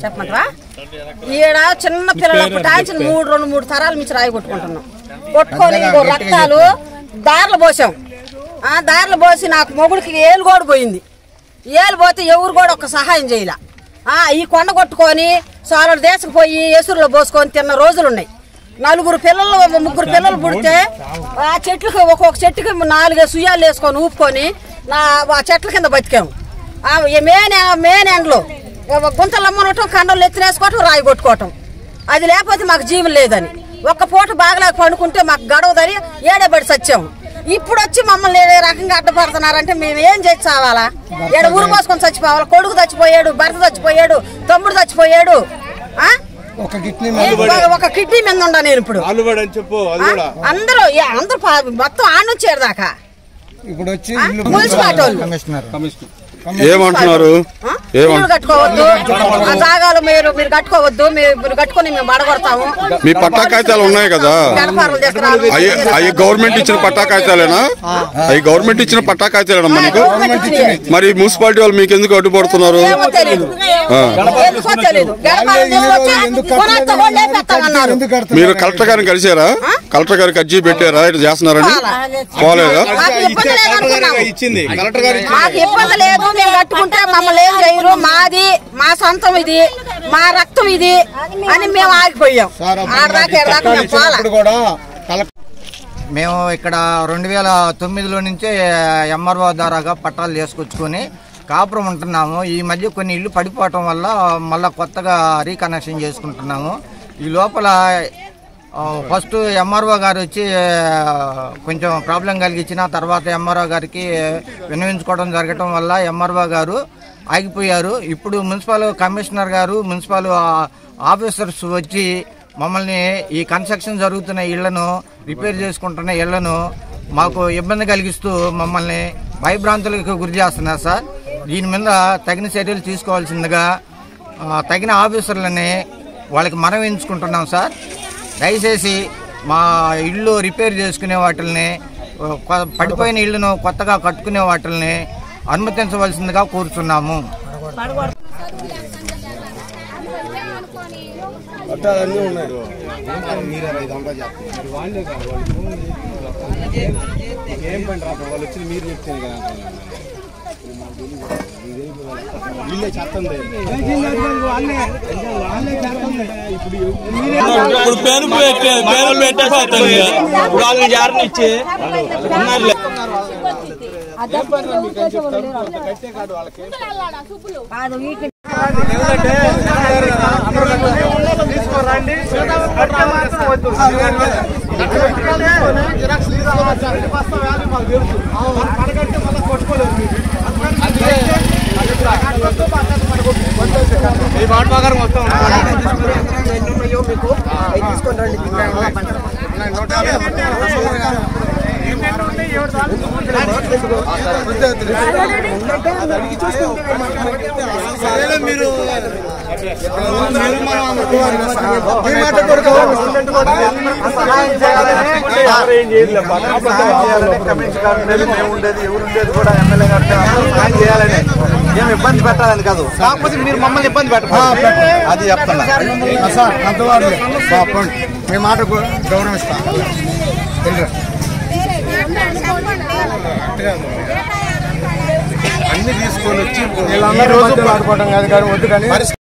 చెప్పమంటావా? ఈడ చిన్న పిల్లలప్పుడు టాంచిన 3 తరాల నుంచి రాయి కొట్టుకుంటున్నాం. కొట్టుకొని రక్తాలు దారిలో పోసాం. దారిలో పోసి నాకు మొగుడికి ఏలు కూడా పోయింది. ఏలు పోతే ఎవరు కూడా ఒక సహాయం చేయలే. ఈ కొండ కొట్టుకొని సాలడు దేశకుపోయి ఎసురులో పోసుకొని తిన్న రోజులున్నాయి. 3 పిల్లలు పుడితే ఆ చెట్లకి ఒక్కొక్క చెట్టుకి 4 సుయ్యాలు వేసుకొని ఊపుకొని ఆ చెట్ల కింద బతికాము. మెయిన్ ఎండ్లో గుంతలు అమ్మనటం, కండలు ఎత్తినేసుకోవటం, రాయి కొట్టుకోవటం. అది లేకపోతే మాకు జీవం లేదని ఒక్క పూట బాగలేక పండుకుంటే మాకు గడవదని ఏడేబడి సచ్చాము. ఇప్పుడు వచ్చి మమ్మల్ని ఏ రకంగా అడ్డపడుతున్నారంటే మేము ఏం చేసి చావాలా? ఏడు ఊరు పోసుకొని చచ్చిపోవాలి. కొడుకు చచ్చిపోయాడు, భర్త చచ్చిపోయాడు, తమ్ముడు చచ్చిపోయాడు. ఒక కిడ్నీ మీద ఉండా నేను ఇప్పుడు. అందరూ మొత్తం ఆడ నుంచి ఏడదాకా మున్సిపాలిటీ వాళ్ళు ఏమంటున్నారు? కట్టుకోవద్దు, ఆ జాగాలు మీరు కట్టుకోవద్దు, మీరు కట్టుకొని మేము బడగొడతాము. మీ పట్టా కాగితాలు ఉన్నాయి కదా, అవి గవర్నమెంట్ ఇచ్చిన పట్టా కాగితాలేనా? అవి గవర్నమెంట్ ఇచ్చిన పట్టా కాగితాలేనా మనకు? మరి మున్సిపాలిటీ వాళ్ళు మీకు ఎందుకు అడ్డుపడుతున్నారు? మీరు కలెక్టర్ గారిని కలిసారా? కలెక్టర్ గారికి అర్జీ పెట్టారా ఇట్లా చేస్తున్నారని? పోలేదా? ఇబ్బంది లేదు, మేము కట్టుకుంటే మమ్మల్ని ఏం చేయరు, మాది మా సొంతం, ఇది మా రక్తం ఇది అని మేము ఆగిపోయాం. మేము ఇక్కడ 2009లో నుంచే ఎంఆర్ఓ ద్వారాగా పట్టాలు చేసుకొచ్చుకొని కాపురం ఉంటున్నాము. ఈ మధ్య కొన్ని ఇల్లు పడిపోవటం వల్ల మళ్ళీ కొత్తగా రీకనెక్షన్ చేసుకుంటున్నాము. ఈ లోపల ఫస్ట్ ఎంఆర్ఓ గారు వచ్చి కొంచెం ప్రాబ్లం కలిగించిన తర్వాత ఎంఆర్ఓ గారికి విన్నవించుకోవడం జరగటం వల్ల ఎంఆర్ఓ గారు ఆగిపోయారు. ఇప్పుడు మున్సిపల్ కమిషనర్ గారు, మున్సిపల్ ఆఫీసర్స్ వచ్చి మమ్మల్ని ఈ కన్స్ట్రక్షన్ జరుగుతున్న ఇళ్లను, రిపేర్ చేసుకుంటున్న ఇళ్లను మాకు ఇబ్బంది కలిగిస్తూ మమ్మల్ని భయభ్రాంతులకు గురి చేస్తున్నారు సార్. దీని మీద తగిన చర్యలు తీసుకోవాల్సిందిగా తగిన ఆఫీసర్లని వాళ్ళకి మనవించుకుంటున్నాం సార్. దయచేసి మా ఇళ్ళు రిపేర్ చేసుకునే వాటిని, పడిపోయిన ఇళ్లను కొత్తగా కట్టుకునే వాటిని అనుమతించవలసిందిగా కోరుతున్నాము. ఇప్పుడు పేరు పెట్టేపోతాను వాళ్ళని జారనిచ్చి ఏం ఇబ్బంది పెట్టాలని కాదు, కాకపోతే మీరు మమ్మల్ని ఇబ్బంది పెట్టాలి అది చెప్తున్నా సార్. అంతవారు మీ మాట గౌరవిస్తాం. అన్ని తీసుకొని వచ్చి ఆడుకోవడం కాదు కానీ వద్దు కానీ